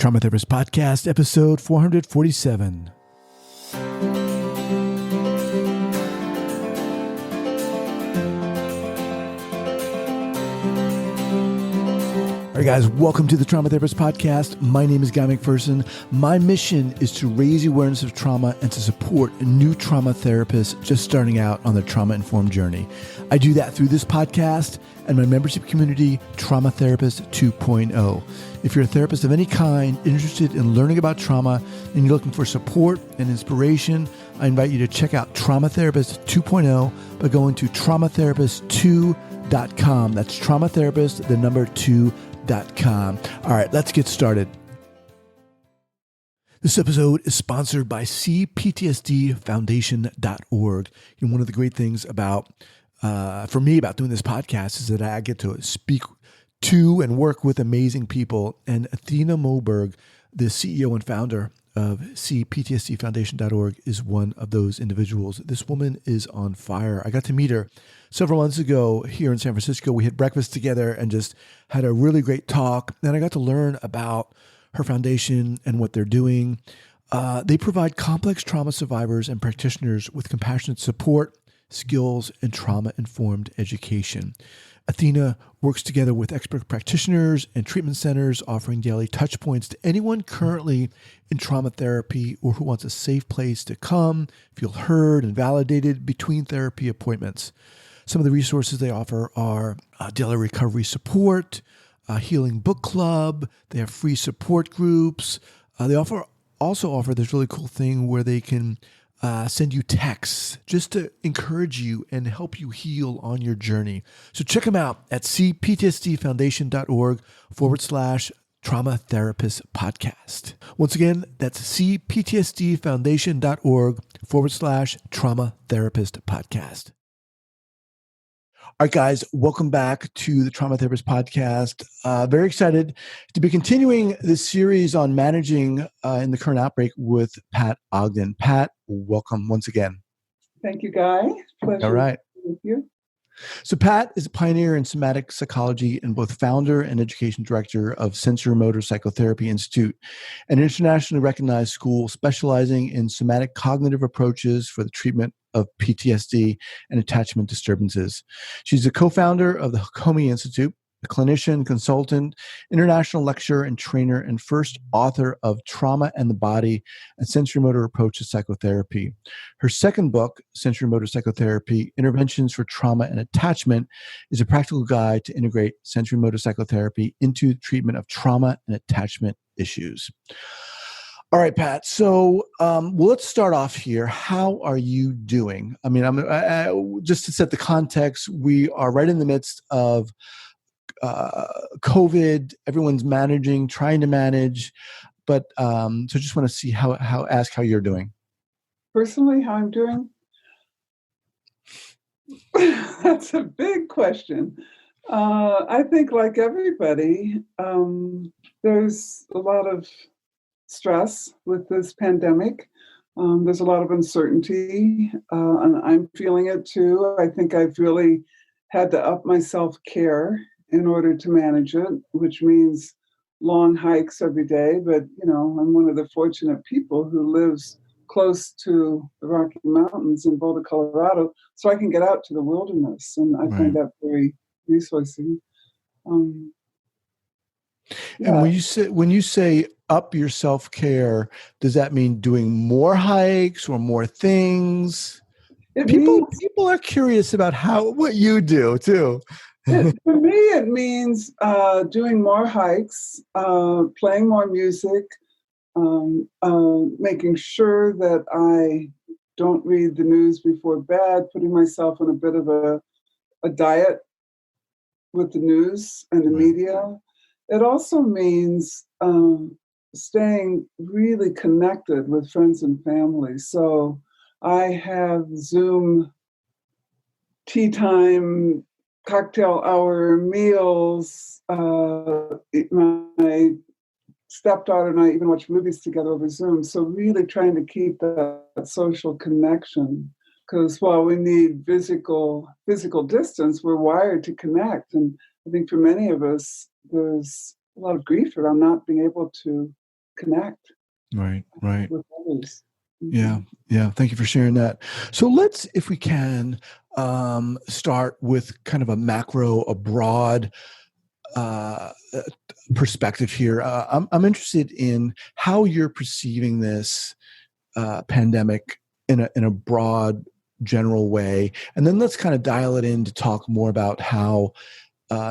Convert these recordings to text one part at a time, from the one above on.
Trauma Therapist Podcast, episode 447. All right, guys, welcome to the Trauma Therapist Podcast. My name is Guy McPherson. My mission is to raise awareness of trauma and to support new trauma therapists just starting out on their trauma-informed journey. I do that through this podcast and my membership community, Trauma Therapist 2.0. If you're a therapist of any kind, interested in learning about trauma, and you're looking for support and inspiration, I invite you to check out Trauma Therapist 2.0 by going to traumatherapist2.com. That's traumatherapist, the number 2.com. All right, let's get started. This episode is sponsored by CPTSD Foundation.org. And one of the great things about, for me, about doing this podcast is that I get to speak to and work with amazing people. And Athena Moberg, the CEO and founder of CPTSDFoundation.org, is one of those individuals. This woman is on fire. I got to meet her several months ago here in San Francisco. We had breakfast together and just had a really great talk. And I got to learn about her foundation and what they're doing. They provide complex trauma survivors and practitioners with compassionate support, skills, and trauma-informed education. Athena works together with expert practitioners and treatment centers, offering daily touch points to anyone currently in trauma therapy or who wants a safe place to come, feel heard and validated between therapy appointments. Some of the resources they offer are daily recovery support, a healing book club. They have free support groups. They also offer this really cool thing where they can send you texts just to encourage you and help you heal on your journey. So check them out at cptsdfoundation.org/trauma therapist podcast. Once again, that's cptsdfoundation.org/trauma therapist podcast. All right, guys, welcome back to the Trauma Therapist Podcast. Very excited to be continuing this series on managing in the current outbreak with Pat Ogden. Pat, welcome once again. Thank you, Guy. Pleasure. All right. With you. So Pat is a pioneer in somatic psychology and both founder and education director of Sensorimotor Psychotherapy Institute, an internationally recognized school specializing in somatic cognitive approaches for the treatment of PTSD and attachment disturbances. She's a co-founder of the Hakomi Institute, a clinician, consultant, international lecturer and trainer, and first author of Trauma and the Body, a Sensorimotor Approach to Psychotherapy. Her second book, Sensorimotor Psychotherapy, Interventions for Trauma and Attachment, is a practical guide to integrate sensorimotor psychotherapy into treatment of trauma and attachment issues. All right, Pat. So, let's start off here. How are you doing? I mean, just to set the context, we are right in the midst of COVID. Everyone's trying to manage, but so just want to see ask how you're doing. Personally, how I'm doing? That's a big question. I think, like everybody, there's a lot of stress with this pandemic. There's a lot of uncertainty, and I'm feeling it too. I think I've really had to up my self-care in order to manage it, which means long hikes every day. But, I'm one of the fortunate people who lives close to the Rocky Mountains in Boulder, Colorado, so I can get out to the wilderness, and I find that very resourcing. And when you say up your self-care, does that mean doing more hikes or more things? People are curious about what you do too. For me, it means doing more hikes, playing more music, making sure that I don't read the news before bed, putting myself on a bit of a diet with the news and the media. It also means staying really connected with friends and family. So I have Zoom tea time, cocktail hour, meals. My stepdaughter and I even watch movies together over Zoom. So really trying to keep that social connection. Because while we need physical distance, we're wired to connect. And I think for many of us, there's a lot of grief around not being able to connect Right. Right. with others. Yeah. Yeah. Thank you for sharing that. So let's, if we can, start with kind of a broad uh, perspective here. I'm interested in how you're perceiving this pandemic in a broad, general way, and then let's kind of dial it in to talk more about how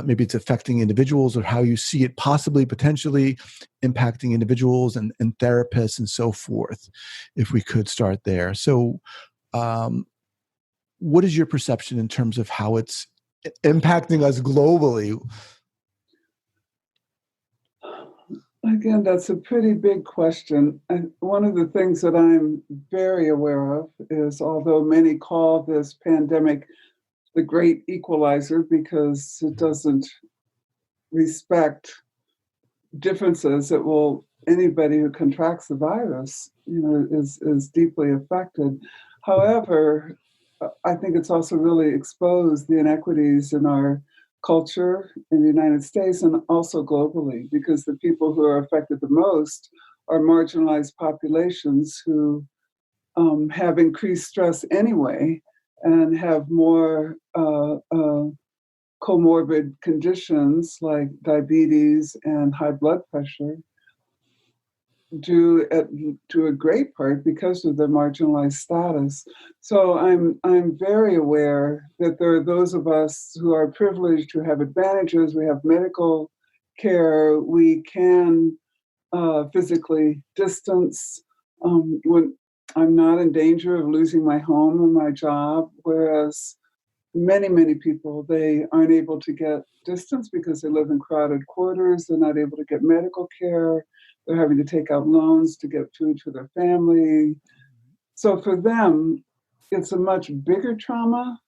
maybe it's affecting individuals, or how you see it possibly, potentially impacting individuals and therapists and so forth. If we could start there. So, um, what is your perception in terms of how it's impacting us globally? Again, that's a pretty big question. And one of the things that I'm very aware of is, although many call this pandemic the great equalizer because it doesn't respect differences, it will, anybody who contracts the virus, is deeply affected. However, I think it's also really exposed the inequities in our culture in the United States and also globally, because the people who are affected the most are marginalized populations who have increased stress anyway and have more comorbid conditions like diabetes and high blood pressure, due to a great part because of their marginalized status. So I'm very aware that there are those of us who are privileged, who have advantages. We have medical care. We can physically distance. When I'm not in danger of losing my home and my job, whereas many people, they aren't able to get distance because they live in crowded quarters. They're not able to get medical care. They're having to take out loans to get food for their family. So for them, it's a much bigger trauma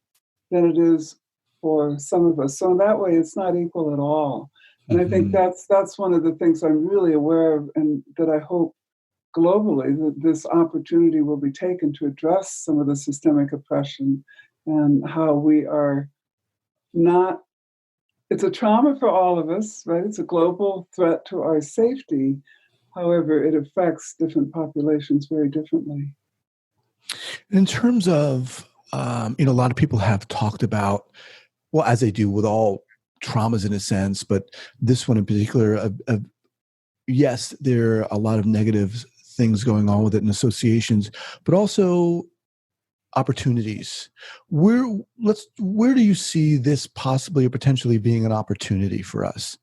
than it is for some of us. So in that way, it's not equal at all. And I think that's one of the things I'm really aware of, and that I hope globally that this opportunity will be taken to address some of the systemic oppression and how we are not, it's a trauma for all of us, right? It's a global threat to our safety. However, it affects different populations very differently. In terms of, a lot of people have talked about, well, as they do with all traumas in a sense, but this one in particular, yes, there are a lot of negative things going on with it and associations, but also opportunities. Where do you see this possibly or potentially being an opportunity for us?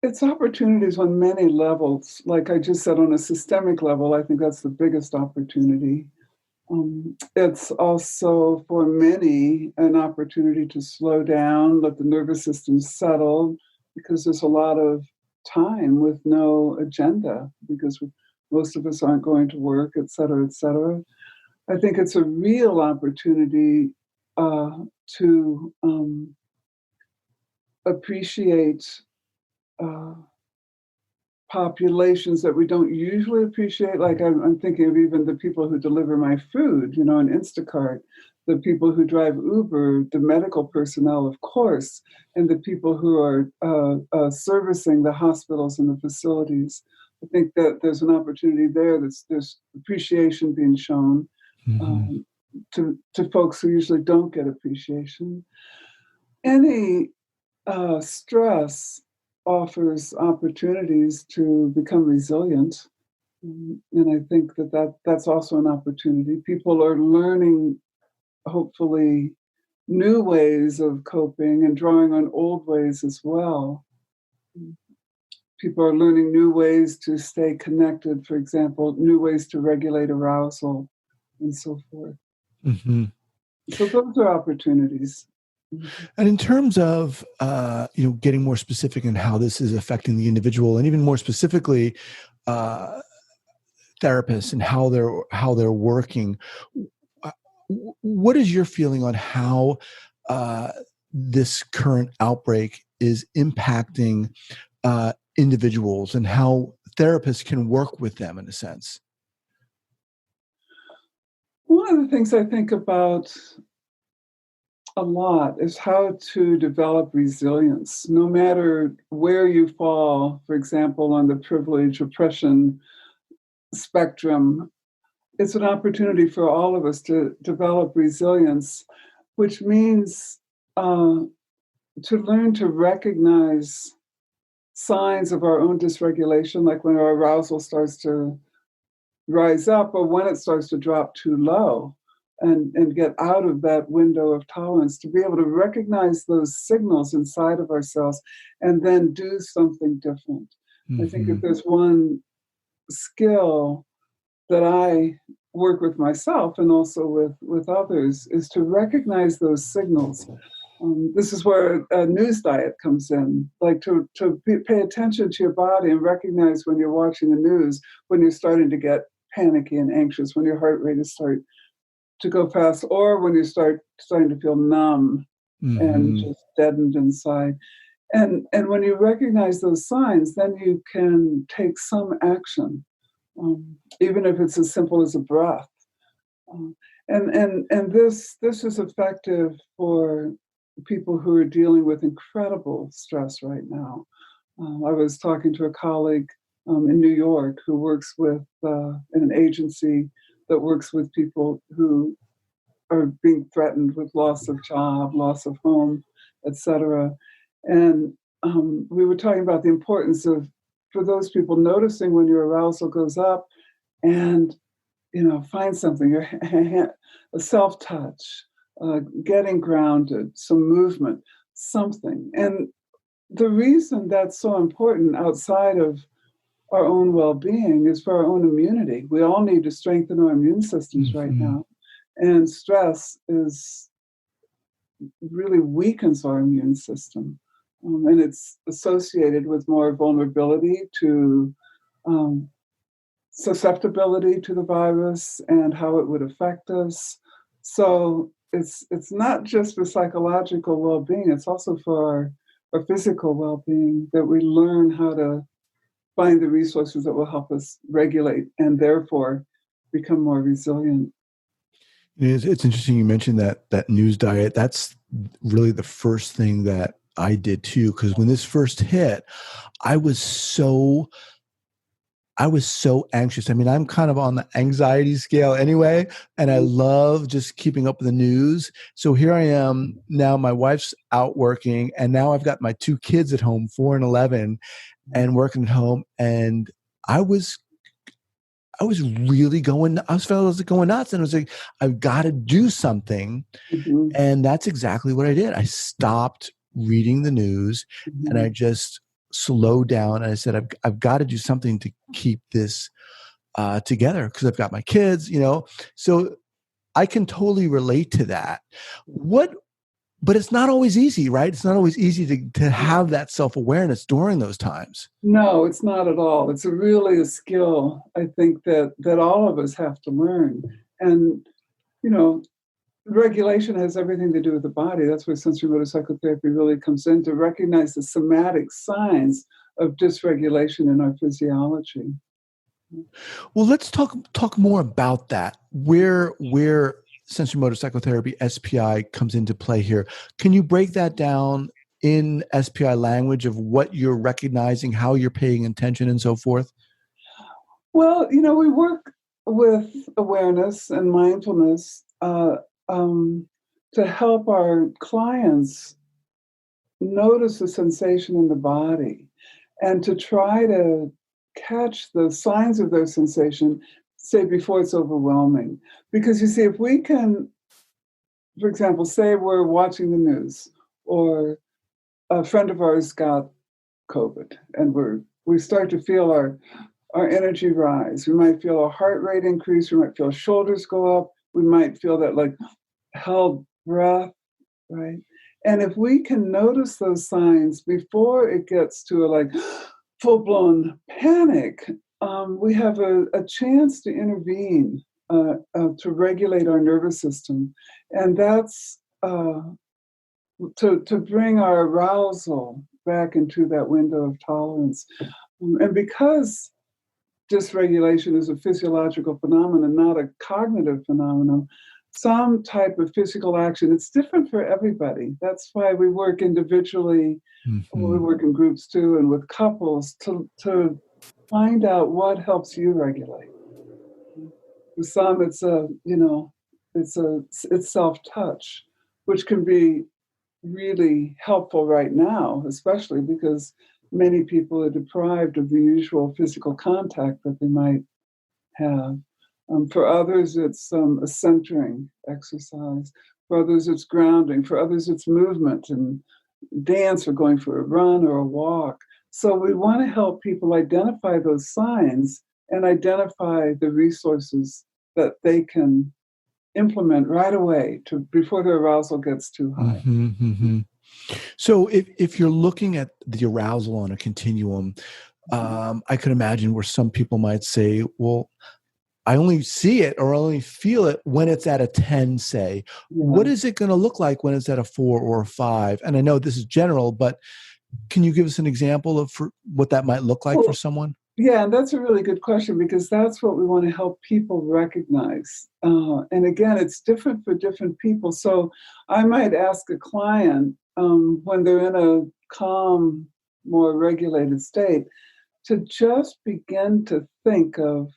It's opportunities on many levels. Like I just said, on a systemic level, I think that's the biggest opportunity. It's also for many an opportunity to slow down, let the nervous system settle, because there's a lot of time with no agenda, because most of us aren't going to work, et cetera, et cetera. I think it's a real opportunity to appreciate uh, populations that we don't usually appreciate. Like I'm thinking of even the people who deliver my food, on Instacart, the people who drive Uber, the medical personnel, of course, and the people who are servicing the hospitals and the facilities. I think that there's an opportunity there. There's appreciation being shown to folks who usually don't get appreciation. Any stress offers opportunities to become resilient. And I think that's also an opportunity. People are learning, hopefully, new ways of coping and drawing on old ways as well. People are learning new ways to stay connected, for example, new ways to regulate arousal and so forth. Mm-hmm. So those are opportunities. And in terms of getting more specific in how this is affecting the individual, and even more specifically, therapists and how they're working, what is your feeling on how this current outbreak is impacting individuals and how therapists can work with them in a sense? One of the things I think about a lot is how to develop resilience, no matter where you fall, for example, on the privilege oppression spectrum. It's an opportunity for all of us to develop resilience, which means to learn to recognize signs of our own dysregulation, like when our arousal starts to rise up or when it starts to drop too low, and get out of that window of tolerance, to be able to recognize those signals inside of ourselves and then do something different. I think if there's one skill that I work with myself and also with others, is to recognize those signals. This is where a news diet comes in, like to pay attention to your body and recognize when you're watching the news, when you're starting to get panicky and anxious, when your heart rate is starting to go fast, or when you starting to feel numb and just deadened inside. And when you recognize those signs, then you can take some action, even if it's as simple as a breath. And this is effective for people who are dealing with incredible stress right now. I was talking to a colleague in New York who works with in an agency that works with people who are being threatened with loss of job, loss of home, etc. And we were talking about the importance of, for those people, noticing when your arousal goes up, and find something, a self-touch, getting grounded, some movement, something. And the reason that's so important outside of our own well-being is for our own immunity. We all need to strengthen our immune systems right now. And stress really weakens our immune system. And it's associated with more vulnerability to susceptibility to the virus and how it would affect us. So it's not just for psychological well-being, it's also for our physical well-being, that we learn how to find the resources that will help us regulate and therefore become more resilient. It's interesting you mentioned that news diet. That's really the first thing that I did too, because when this first hit, I was so anxious. I mean, I'm kind of on the anxiety scale anyway, and I love just keeping up with the news. So here I am now, my wife's out working, and now I've got my two kids at home, 4 and 11, and working at home. And I was really going nuts, and I was like, I've got to do something. And that's exactly what I did. I stopped reading the news and I just slowed down. And I said, I've got to do something to keep this together, because I've got my kids, so I can totally relate to that. But it's not always easy, right? It's not always easy to have that self-awareness during those times. No, it's not at all. It's really a skill, I think, that all of us have to learn. And, regulation has everything to do with the body. That's where sensorimotor psychotherapy really comes in, to recognize the somatic signs of dysregulation in our physiology. Well, let's talk more about that. Where sensorimotor psychotherapy, SPI, comes into play here. Can you break that down in SPI language of what you're recognizing, how you're paying attention, and so forth? Well, we work with awareness and mindfulness to help our clients notice the sensation in the body and to try to catch the signs of their sensation, say, before it's overwhelming. Because you see, if we can, for example, say we're watching the news, or a friend of ours got COVID, and we start to feel our energy rise. We might feel our heart rate increase. We might feel shoulders go up. We might feel that held breath, right? And if we can notice those signs before it gets to a full-blown panic, we have a chance to intervene, to regulate our nervous system. And that's to bring our arousal back into that window of tolerance. And because dysregulation is a physiological phenomenon, not a cognitive phenomenon, some type of physical action. It's different for everybody. That's why we work individually. We work in groups too, and with couples to find out what helps you regulate. For some, it's it's self-touch, which can be really helpful right now, especially because many people are deprived of the usual physical contact that they might have. For others, it's a centering exercise. For others, it's grounding. For others, it's movement and dance or going for a run or a walk. So we want to help people identify those signs and identify the resources that they can implement right away before their arousal gets too high. So if you're looking at the arousal on a continuum, I could imagine where some people might say, well, I only see it or only feel it when it's at a 10, say. Yeah. What is it going to look like when it's at a 4 or a 5? And I know this is general, but can you give us an example of what that might look like for someone? Yeah, and that's a really good question, because that's what we want to help people recognize. And again, it's different for different people. So I might ask a client when they're in a calm, more regulated state to just begin to think of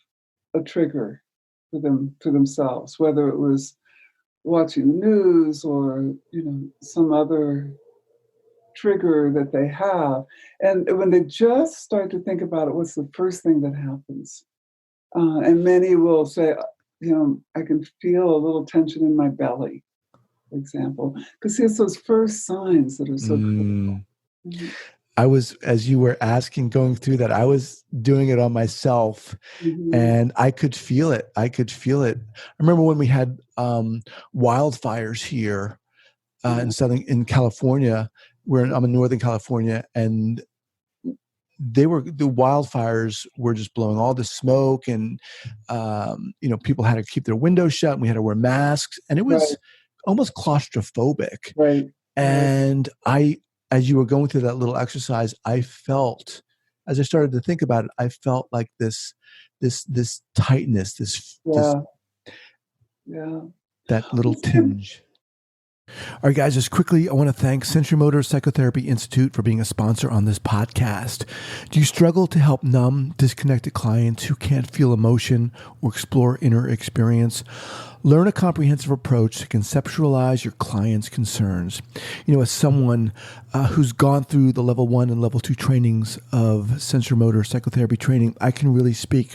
a trigger for themselves, whether it was watching the news or some other trigger that they have. And when they just start to think about it, what's the first thing that happens? And many will say, I can feel a little tension in my belly, for example, because it's those first signs that are so critical. I was, as you were asking, going through that, I was doing it on myself, and I could feel it. I remember when we had wildfires here in California. I'm in Northern California, and the wildfires were just blowing all the smoke, and people had to keep their windows shut, and we had to wear masks, and it was almost claustrophobic. Right. And as you were going through that little exercise, I felt, as I started to think about it, I felt like this tightness, that little tinge. All right, guys, just quickly, I want to thank Sensorimotor Psychotherapy Institute for being a sponsor on this podcast. Do you struggle to help numb, disconnected clients who can't feel emotion or explore inner experience? Learn a comprehensive approach to conceptualize your client's concerns. As someone who's gone through the level 1 and level 2 trainings of Sensorimotor psychotherapy training, I can really speak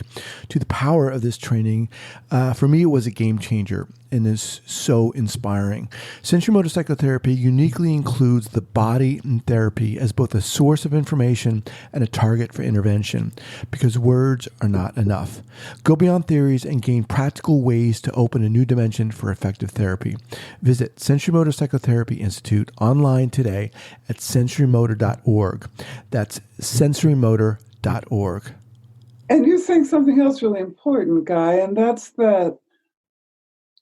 to the power of this training. For me, it was a game changer and is so inspiring. Sensorimotor psychotherapy uniquely includes the body and therapy as both a source of information and a target for intervention, because words are not enough. Go beyond theories and gain practical ways to open a new dimension for effective therapy. Visit Sensorimotor Psychotherapy Institute online today at sensorimotor.org. That's sensorimotor.org. And you think something else really important, Guy, and that's that,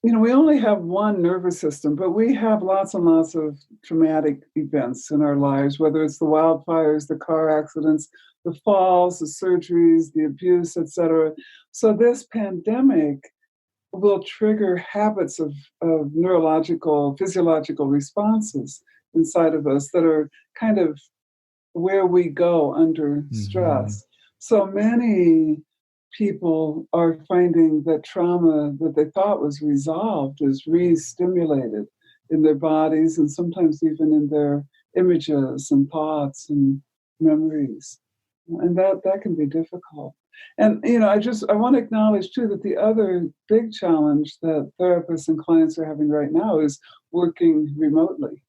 we only have one nervous system, but we have lots and lots of traumatic events in our lives, whether it's the wildfires, the car accidents, the falls, the surgeries, the abuse, etc. So this pandemic will trigger habits of neurological, physiological responses inside of us that are kind of where we go under stress. So many people are finding that trauma that they thought was resolved is re-stimulated in their bodies, and sometimes even in their images and thoughts and memories. And that can be difficult. And, I want to acknowledge, too, that the other big challenge that therapists and clients are having right now is working remotely,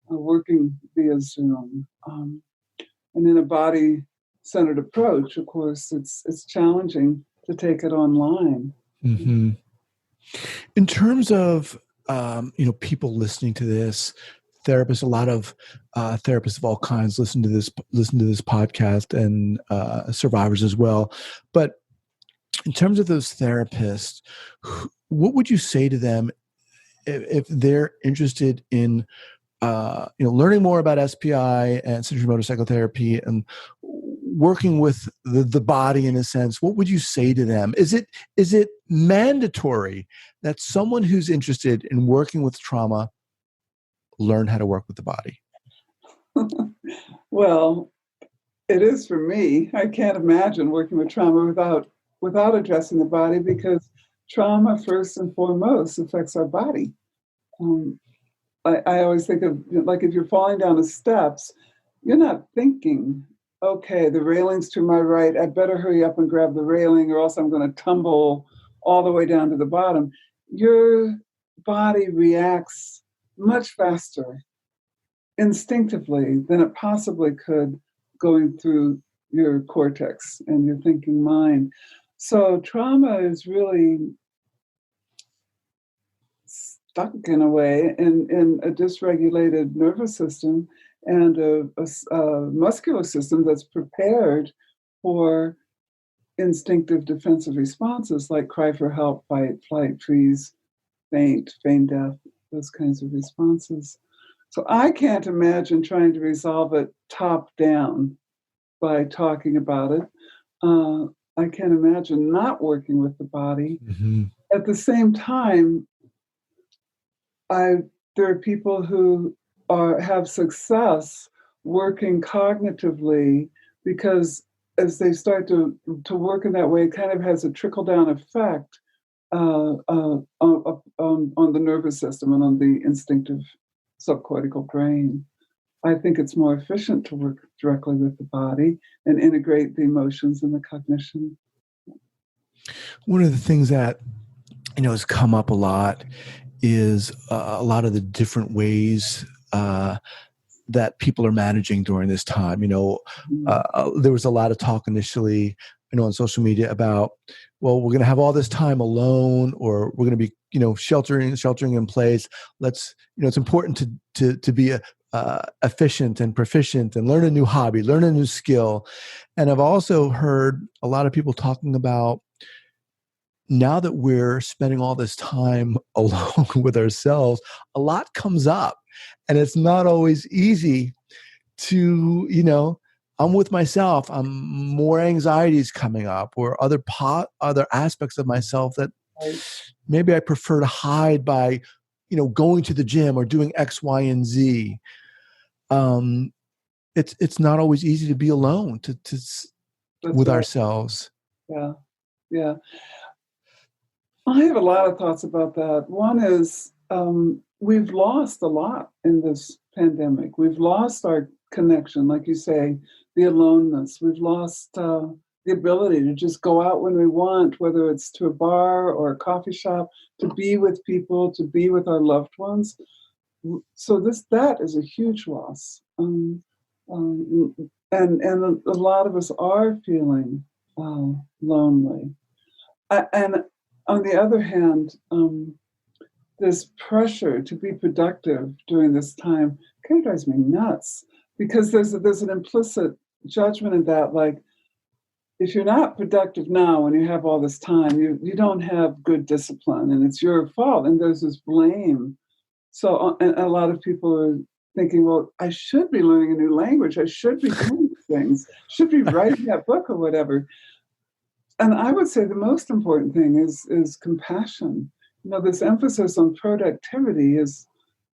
working via Zoom. And in a body-centered approach, of course, it's challenging to take it online. In terms of, people listening to this, therapists, a lot of therapists of all kinds listen to this podcast, and survivors as well. But in terms of those therapists, what would you say to them if they're interested in learning more about SPI and sensorimotor psychotherapy? And working with the body in a sense, what would you say to them? Is it mandatory that someone who's interested in working with trauma learn how to work with the body? Well, it is for me. I can't imagine working with trauma without addressing the body, because trauma first and foremost affects our body. I always think of, like, if you're falling down the steps, you're not thinking, okay, the railing's to my right, I better hurry up and grab the railing or else I'm going to tumble all the way down to the bottom. Your body reacts much faster instinctively than it possibly could going through your cortex and your thinking mind. So trauma is really stuck in a way in a dysregulated nervous system and a muscular system that's prepared for instinctive defensive responses like cry for help, fight, flight, freeze, faint, feign death, those kinds of responses. So I can't imagine trying to resolve it top down by talking about it. I can't imagine not working with the body. Mm-hmm. At the same time, there are people who have success working cognitively, because as they start to work in that way, it kind of has a trickle-down effect on the nervous system and on the instinctive subcortical brain. I think it's more efficient to work directly with the body and integrate the emotions and the cognition. One of the things that has come up a lot is a lot of the different ways that people are managing during this time. There was a lot of talk initially, on social media about, well, we're going to have all this time alone, or we're going to be, sheltering in place. Let's, it's important to be efficient and proficient and learn a new hobby, learn a new skill. And I've also heard a lot of people talking about, now that we're spending all this time alone with ourselves, a lot comes up, and it's not always easy to, I'm with myself. More anxieties coming up, or other aspects of myself that maybe I prefer to hide by, going to the gym or doing X, Y, and Z. It's not always easy to be alone with ourselves. Yeah, yeah. I have a lot of thoughts about that. One is we've lost a lot in this pandemic. We've lost our connection, like you say, the aloneness. We've lost the ability to just go out when we want, whether it's to a bar or a coffee shop, to be with people, to be with our loved ones. So that is a huge loss. And a lot of us are feeling lonely. And on the other hand, this pressure to be productive during this time kind of drives me nuts, because there's an implicit judgment in that, like, if you're not productive now when you have all this time, you don't have good discipline and it's your fault, and there's this blame. So and a lot of people are thinking, well, I should be learning a new language, I should be doing things, should be writing that book or whatever. And I would say the most important thing is compassion. This emphasis on productivity is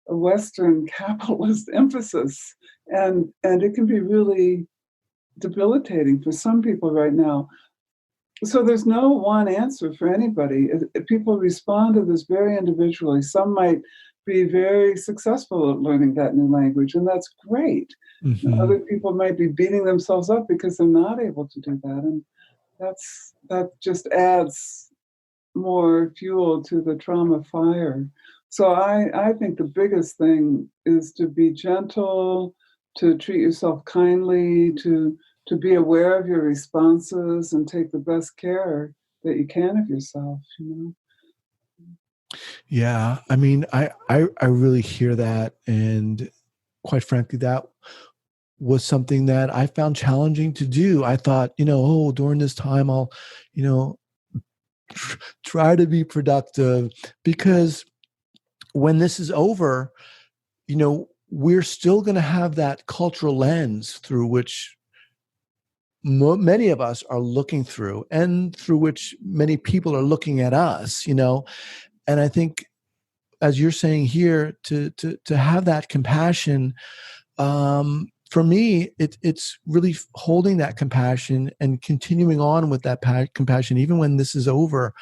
a Western capitalist emphasis, and it can be really debilitating for some people right now. So there's no one answer for anybody. People respond to this very individually. Some might be very successful at learning that new language, and that's great. Mm-hmm. Other people might be beating themselves up because they're not able to do that, and that just adds more fuel to the trauma fire. So I think the biggest thing is to be gentle, to treat yourself kindly, to be aware of your responses and take the best care that you can of yourself, Yeah. I mean, I really hear that. And quite frankly, that was something that I found challenging to do. I thought, during this time, I'll, try to be productive, because when this is over, we're still going to have that cultural lens through which many of us are looking through, and through which many people are looking at us, and I think, as you're saying here, to have that compassion, for me, it's really holding that compassion and continuing on with that compassion, even when this is over.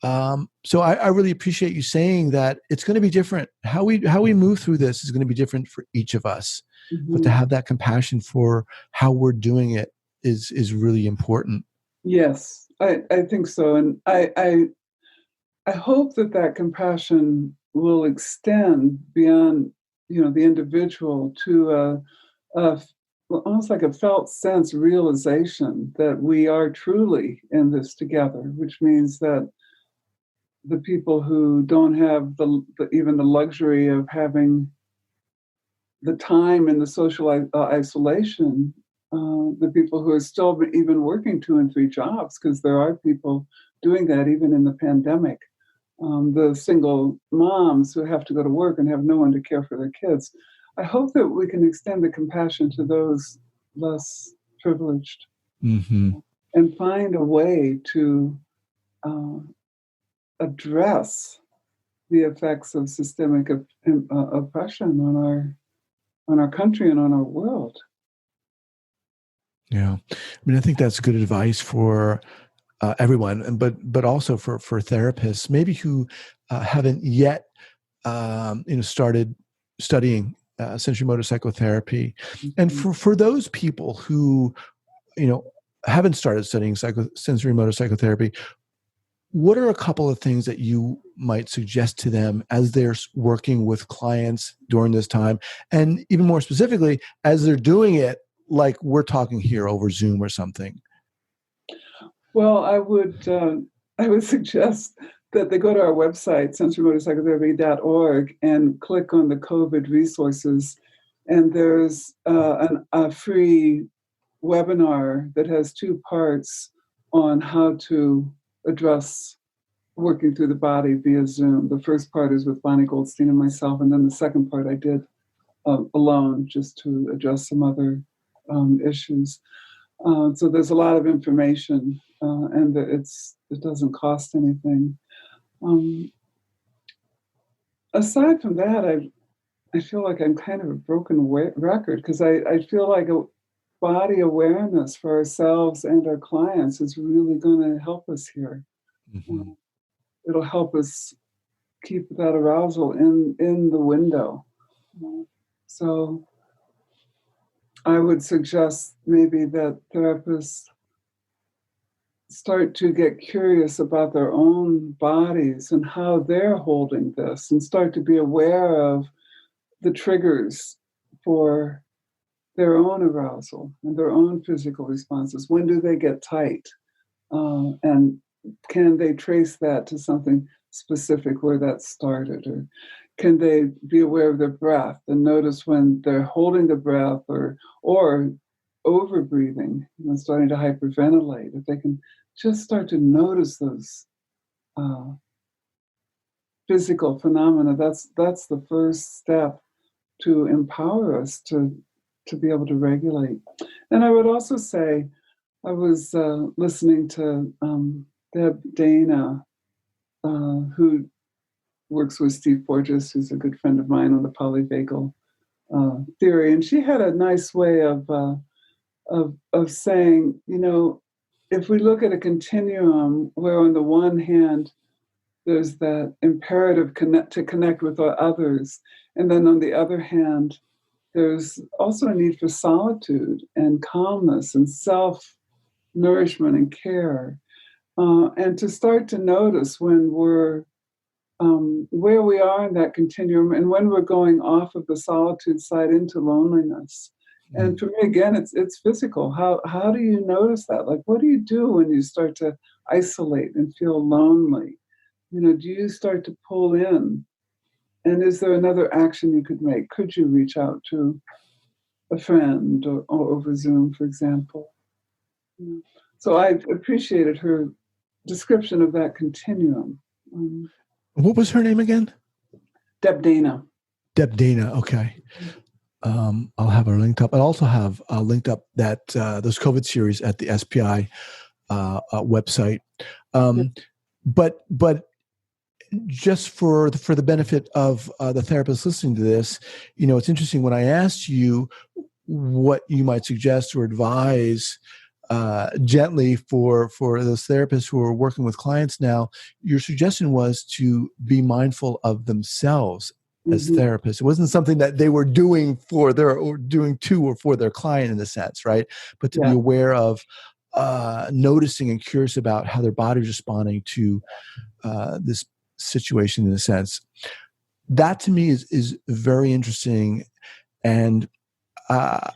So I really appreciate you saying that it's going to be different. How we move through this is going to be different for each of us, but to have that compassion for how we're doing it is really important. Yes, I think so. And I hope that compassion will extend beyond, the individual to almost like a felt sense realization that we are truly in this together, which means that the people who don't have even the luxury of having the time and the social isolation, the people who are still even working 2 and 3 jobs, because there are people doing that even in the pandemic. The single moms who have to go to work and have no one to care for their kids. I hope that we can extend the compassion to those less privileged, and find a way to address the effects of systemic oppression on our country and on our world. Yeah, I mean, I think that's good advice for everyone, but also for therapists, maybe who haven't yet, started studying sensorimotor psychotherapy, and for those people who, haven't started studying sensorimotor psychotherapy. What are a couple of things that you might suggest to them as they're working with clients during this time? And even more specifically, as they're doing it, like we're talking here over Zoom or something? Well, I would suggest that they go to our website, sensorimotorpsychotherapy.org, and click on the COVID resources. And there's a free webinar that has 2 parts on how to address working through the body via Zoom. The first part is with Bonnie Goldstein and myself, and then the second part I did alone, just to address some other issues. So there's a lot of information, and it doesn't cost anything. Aside from that, I feel like I'm kind of a broken record, because I feel like a body awareness for ourselves and our clients is really going to help us here. It'll help us keep that arousal in the window. So I would suggest maybe that therapists start to get curious about their own bodies and how they're holding this, and start to be aware of the triggers for their own arousal and their own physical responses. When do they get tight? And can they trace that to something specific where that started? Or can they be aware of their breath and notice when they're holding the breath or over breathing, starting to hyperventilate? If they can just start to notice those physical phenomena, that's the first step to empower us to be able to regulate. And I would also say, I was listening to Deb Dana, who works with Steve Porges, who's a good friend of mine, on the polyvagal theory, and she had a nice way of saying, if we look at a continuum where on the one hand there's that imperative to connect with our others, and then on the other hand there's also a need for solitude and calmness and self-nourishment and care, and to start to notice when we're where we are in that continuum, and when we're going off of the solitude side into loneliness. And for me, again, it's physical. How do you notice that? Like, what do you do when you start to isolate and feel lonely? Do you start to pull in? And is there another action you could make? Could you reach out to a friend or over Zoom, for example? So I appreciated her description of that continuum. What was her name again? Deb Dana. Deb Dana. Okay. I'll have her linked up. I'll also have linked up that those COVID series at the SPI website. But just for the benefit of the therapist listening to this, it's interesting when I asked you what you might suggest or advise gently for those therapists who are working with clients now, your suggestion was to be mindful of themselves as therapists. It wasn't something that they were doing for their client in a sense, right? But to be aware of noticing and curious about how their body's responding to this situation in a sense. That to me is very interesting. And I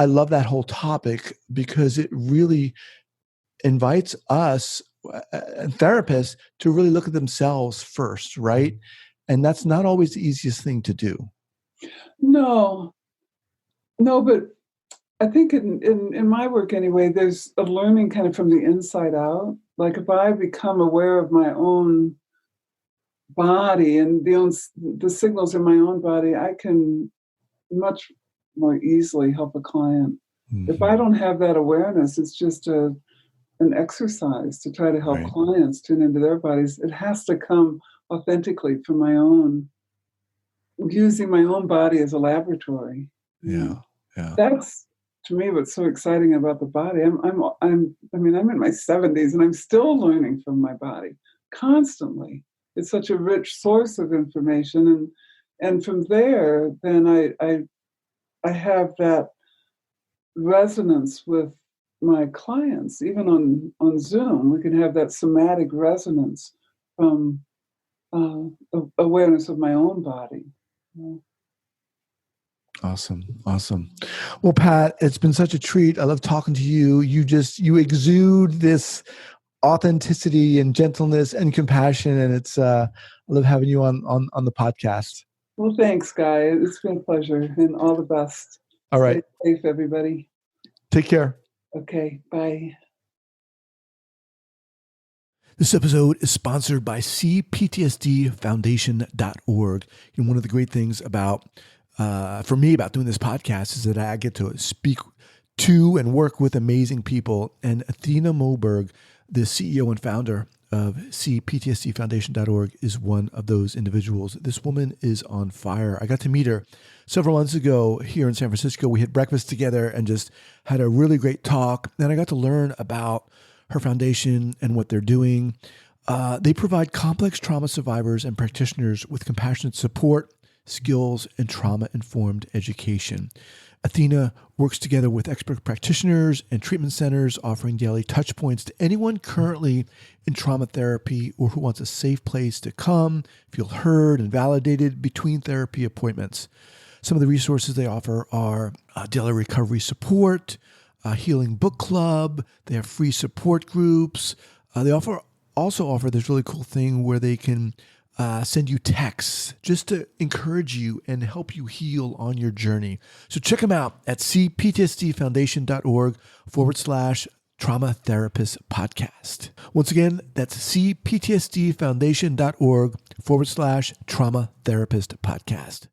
love that whole topic because it really invites us therapists to really look at themselves first, right? And that's not always the easiest thing to do. No, but I think in my work anyway, there's a learning kind of from the inside out. Like if I become aware of my own body and the signals in my own body, I can much more easily help a client. If I don't have that awareness, it's just an exercise to try to help clients tune into their bodies. It has to come authentically from my own, using my own body as a laboratory. Yeah. That's to me what's so exciting about the body. I'm in my 70s and I'm still learning from my body constantly. It's such a rich source of information, and from there, then I have that resonance with my clients. Even on Zoom, we can have that somatic resonance from awareness of my own body. Awesome. Well, Pat, it's been such a treat. I love talking to you. You exude this authenticity and gentleness and compassion, and I love having you on the podcast. Well, thanks, Guy. It's been a pleasure, and all the best. All right. Stay safe, everybody. Take care. Okay, bye. This episode is sponsored by CPTSD Foundation.org. One of the great things about for me about doing this podcast is that I get to speak to and work with amazing people. And Athena Moberg, the CEO and founder of CPTSDFoundation.org, is one of those individuals. This woman is on fire. I got to meet her several months ago here in San Francisco. We had breakfast together and just had a really great talk. And I got to learn about her foundation and what they're doing. They provide complex trauma survivors and practitioners with compassionate support, skills, and trauma-informed education. Athena works together with expert practitioners and treatment centers, offering daily touch points to anyone currently in trauma therapy or who wants a safe place to come, feel heard and validated between therapy appointments. Some of the resources they offer are daily recovery support, a healing book club. They have free support groups. They also offer this really cool thing where they can send you texts just to encourage you and help you heal on your journey. So check them out at cptsdfoundation.org/trauma therapist podcast. Once again, that's cptsdfoundation.org/trauma therapist podcast.